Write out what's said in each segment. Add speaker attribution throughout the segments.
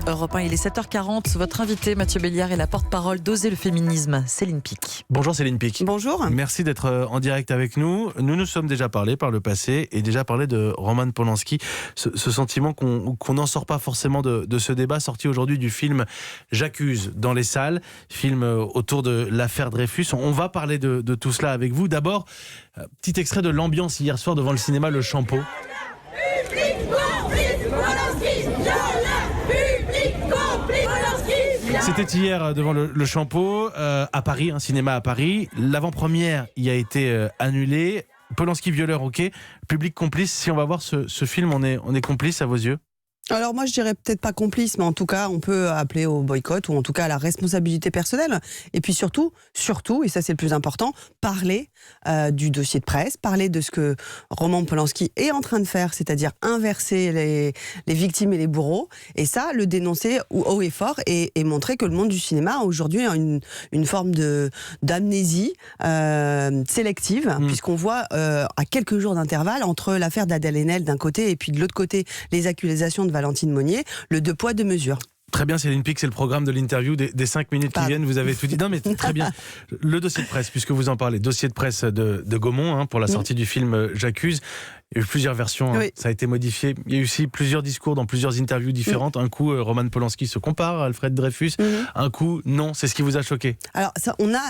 Speaker 1: Europe 1, il est 7h40. Votre invité, Mathieu Béliard, est la porte-parole d'Oser le féminisme, Céline Pic.
Speaker 2: Bonjour Céline Pic.
Speaker 3: Bonjour. Merci
Speaker 2: d'être en direct avec nous. Nous nous sommes déjà parlé par le passé et déjà parlé de Roman Polanski. Ce sentiment qu'on n'en sort pas forcément de ce débat sorti aujourd'hui du film J'accuse dans les salles, film autour de l'affaire Dreyfus. On va parler de tout cela avec vous. D'abord, petit extrait de l'ambiance hier soir devant le cinéma Le Champeau. C'était hier devant le Champeau, à Paris, un cinéma à Paris. L'avant-première y a été annulée. Polanski violeur, ok. Public complice. Si on va voir ce film, on est complice à vos yeux ?
Speaker 3: Alors moi je dirais peut-être pas complice, mais en tout cas on peut appeler au boycott ou en tout cas à la responsabilité personnelle. Et puis surtout, et ça c'est le plus important, parler du dossier de presse, parler de ce que Roman Polanski est en train de faire, c'est-à-dire inverser les victimes et les bourreaux. Et ça, le dénoncer haut et fort et montrer que le monde du cinéma aujourd'hui a une forme d'amnésie sélective, puisqu'on voit à quelques jours d'intervalle entre l'affaire d'Adèle Haenel d'un côté et puis de l'autre côté les accusations de Valentine Monnier, le deux poids deux mesures.
Speaker 2: Très bien Céline Pic, c'est le programme de l'interview des 5 minutes qui viennent, vous avez tout dit. Non mais très bien. Le dossier de presse, puisque vous en parlez, dossier de presse de Gaumont pour la sortie du film J'accuse. Il y a eu plusieurs versions, oui. Ça a été modifié. Il y a eu aussi plusieurs discours dans plusieurs interviews différentes. Un coup, Roman Polanski se compare à Alfred Dreyfus. Un coup, non. C'est ce qui vous a choqué?
Speaker 3: Alors,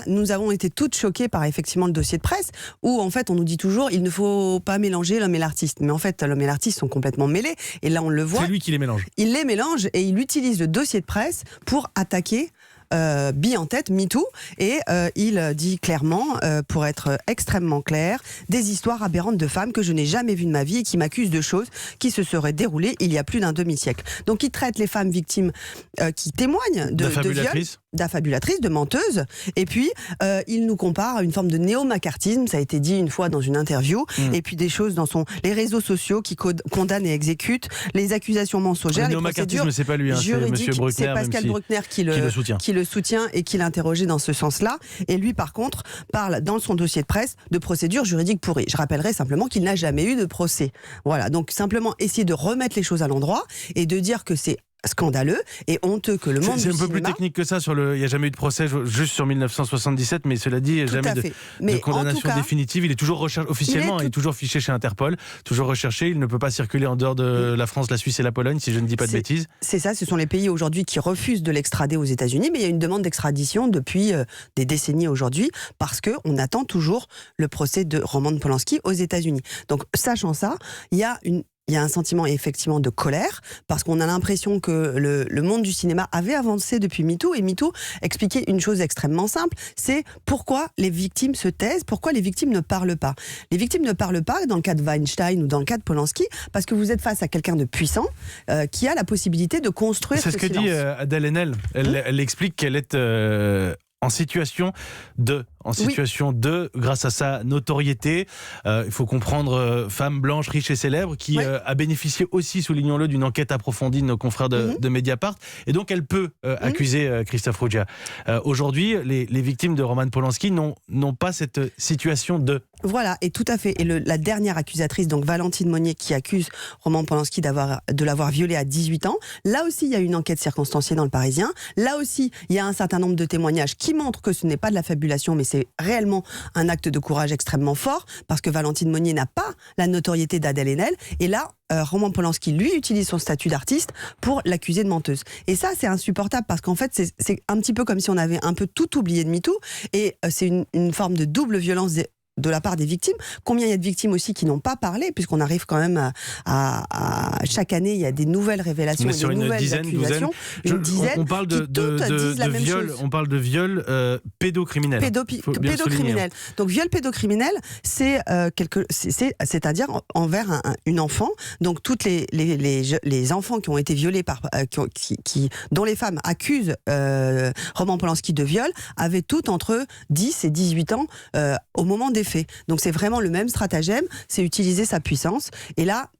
Speaker 3: nous avons été toutes choquées par effectivement le dossier de presse, où en fait on nous dit toujours il ne faut pas mélanger l'homme et l'artiste. Mais en fait, l'homme et l'artiste sont complètement mêlés. Et là, on le voit.
Speaker 2: C'est lui qui les mélange.
Speaker 3: Il les mélange et il utilise le dossier de presse pour attaquer Bille en tête, MeToo, et il dit clairement, pour être extrêmement clair, des histoires aberrantes de femmes que je n'ai jamais vues de ma vie et qui m'accusent de choses qui se seraient déroulées il y a plus d'un demi-siècle. Donc il traite les femmes victimes qui témoignent de viol, d'affabulatrices, de menteuses, et puis il nous compare à une forme de néo-macartisme, ça a été dit une fois dans une interview, et puis des choses dans les réseaux sociaux qui condamnent et exécutent, les accusations mensongères,
Speaker 2: le néo-macartisme, c'est pas lui,
Speaker 3: c'est Monsieur Bruckner, c'est Pascal Bruckner qui le soutient et qui l'interrogeait dans ce sens-là. Et lui, par contre, parle dans son dossier de presse de procédure juridique pourrie. Je rappellerai simplement qu'il n'a jamais eu de procès. Voilà, donc simplement essayer de remettre les choses à l'endroit et de dire que c'est scandaleux et honteux que le monde du cinéma...
Speaker 2: C'est un peu plus technique que ça, il n'y a jamais eu de procès juste sur 1977, mais cela dit, il n'y a jamais de condamnation définitive. Il est toujours recherché, officiellement, il est toujours fiché chez Interpol, toujours recherché, il ne peut pas circuler en dehors de la France, la Suisse et la Pologne, si je ne dis pas de bêtises.
Speaker 3: C'est ça, ce sont les pays aujourd'hui qui refusent de l'extrader aux États-Unis, mais il y a une demande d'extradition depuis des décennies aujourd'hui, parce qu'on attend toujours le procès de Roman Polanski aux États-Unis. Donc, sachant ça, il y a un sentiment effectivement de colère, parce qu'on a l'impression que le monde du cinéma avait avancé depuis MeToo, et MeToo expliquait une chose extrêmement simple, c'est pourquoi les victimes se taisent, pourquoi les victimes ne parlent pas. Les victimes ne parlent pas dans le cas de Weinstein ou dans le cas de Polanski, parce que vous êtes face à quelqu'un de puissant qui a la possibilité de construire ce silence.
Speaker 2: C'est ce que dit Adèle Haenel. Elle explique qu'elle est... en situation de, grâce à sa notoriété. Il faut comprendre, femme blanche, riche et célèbre, qui a bénéficié aussi, soulignons-le, d'une enquête approfondie de nos confrères de Mediapart. Et donc, elle peut accuser Christophe Ruggia. Aujourd'hui, les victimes de Roman Polanski n'ont pas cette situation de...
Speaker 3: Voilà, et tout à fait. Et la dernière accusatrice, donc Valentine Monnier, qui accuse Roman Polanski de l'avoir violée à 18 ans. Là aussi, il y a une enquête circonstanciée dans Le Parisien. Là aussi, il y a un certain nombre de témoignages qui montrent que ce n'est pas de la fabulation, mais c'est réellement un acte de courage extrêmement fort, parce que Valentine Monnier n'a pas la notoriété d'Adèle Haenel. Et là, Roman Polanski, lui, utilise son statut d'artiste pour l'accuser de menteuse. Et ça, c'est insupportable, parce qu'en fait, c'est un petit peu comme si on avait un peu tout oublié de MeToo, et c'est une forme de double violence de la part des victimes. Combien il y a de victimes aussi qui n'ont pas parlé, puisqu'on arrive quand même à chaque année, il y a des nouvelles révélations, des nouvelles accusations.
Speaker 2: On parle de viol, on parle de viol pédocriminel.
Speaker 3: Pédocriminel. Donc viol pédocriminel, c'est-à-dire envers une enfant. Donc toutes les enfants qui ont été violés dont les femmes accusent Roman Polanski de viol, avaient toutes entre 10 et 18 ans au moment des faits. Donc c'est vraiment le même stratagème, c'est utiliser sa puissance. Et là,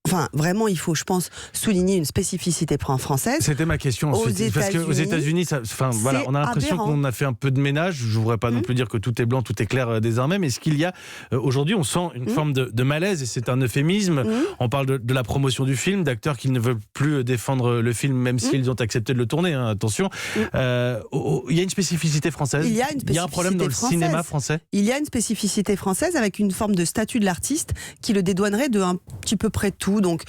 Speaker 3: Enfin, vraiment, il faut, je pense, souligner une spécificité française.
Speaker 2: C'était ma question ensuite. Parce qu'aux États-Unis, voilà, on a l'impression qu'on a fait un peu de ménage. Je ne voudrais pas non plus dire que tout est blanc, tout est clair désormais, mais ce qu'il y a aujourd'hui, on sent une forme de malaise, et c'est un euphémisme. On parle de la promotion du film, d'acteurs qui ne veulent plus défendre le film, même s'ils ont accepté de le tourner. Hein, attention. Il y a une spécificité française. Il y a un problème dans le cinéma français.
Speaker 3: Il y a une spécificité française avec une forme de statut de l'artiste qui le dédouanerait de un petit peu près tout. Donc,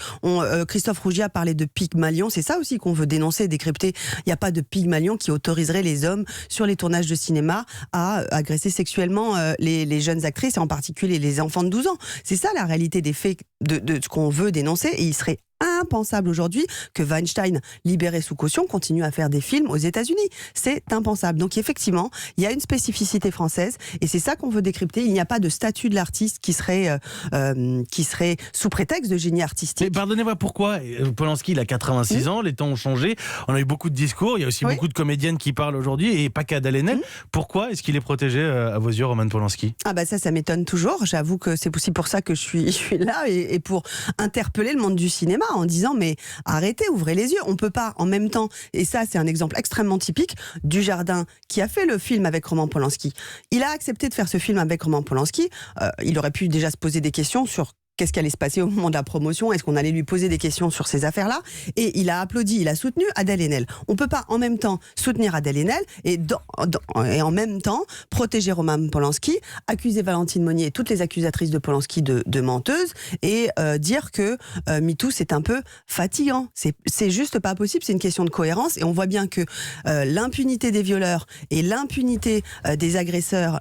Speaker 3: Christophe Rougier a parlé de Pygmalion. C'est ça aussi qu'on veut dénoncer et décrypter. Il n'y a pas de Pygmalion qui autoriserait les hommes sur les tournages de cinéma à agresser sexuellement les jeunes actrices, et en particulier les enfants de 12 ans. C'est ça la réalité des faits de ce qu'on veut dénoncer, et il serait impensable aujourd'hui que Weinstein, libéré sous caution, continue à faire des films aux États-Unis. C'est impensable. Donc effectivement, il y a une spécificité française, et c'est ça qu'on veut décrypter. Il n'y a pas de statut de l'artiste qui serait sous prétexte de génie artistique.
Speaker 2: Mais pardonnez-moi, pourquoi Polanski, il a 86 ans, les temps ont changé, on a eu beaucoup de discours, il y a aussi beaucoup de comédiennes qui parlent aujourd'hui, et pas qu'Adèle Haenel. Pourquoi est-ce qu'il est protégé à vos yeux, Roman Polanski ?
Speaker 3: Ah bah ça m'étonne toujours. J'avoue que c'est aussi pour ça que je suis là, et pour interpeller le monde du cinéma en disant mais arrêtez, ouvrez les yeux. On peut pas en même temps, et ça c'est un exemple extrêmement typique, Dujardin qui a fait le film avec Roman Polanski. Il a accepté de faire ce film avec Roman Polanski. Il aurait pu déjà se poser des questions sur qu'est-ce qui allait se passer au moment de la promotion, est-ce qu'on allait lui poser des questions sur ces affaires-là, et il a applaudi, il a soutenu Adèle Haenel. On peut pas en même temps soutenir Adèle Haenel et en même temps protéger Roman Polanski, accuser Valentine Monnier et toutes les accusatrices de Polanski de menteuses, et dire que MeToo c'est un peu fatigant. C'est juste pas possible, c'est une question de cohérence, et on voit bien que l'impunité des violeurs et l'impunité des agresseurs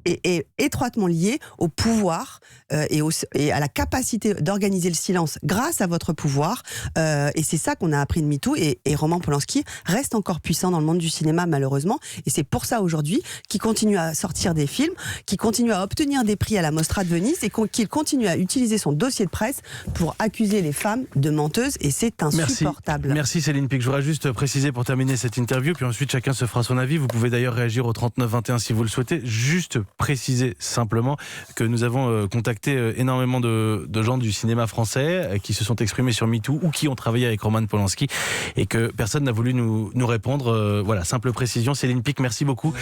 Speaker 3: est étroitement liée au pouvoir et à la capacité d'organiser le silence grâce à votre pouvoir, et c'est ça qu'on a appris de MeToo, et Roman Polanski reste encore puissant dans le monde du cinéma malheureusement, et c'est pour ça aujourd'hui qu'il continue à sortir des films, qu'il continue à obtenir des prix à la Mostra de Venise, et qu'il continue à utiliser son dossier de presse pour accuser les femmes de menteuses, et c'est insupportable.
Speaker 2: Merci Céline Pic. Je voudrais juste préciser pour terminer cette interview, puis ensuite chacun se fera son avis. Vous pouvez d'ailleurs réagir au 3921 si vous le souhaitez. Juste préciser simplement que nous avons contacté énormément de gens du cinéma français qui se sont exprimés sur MeToo ou qui ont travaillé avec Roman Polanski, et que personne n'a voulu nous répondre. Voilà, simple précision. Céline Pic, merci beaucoup.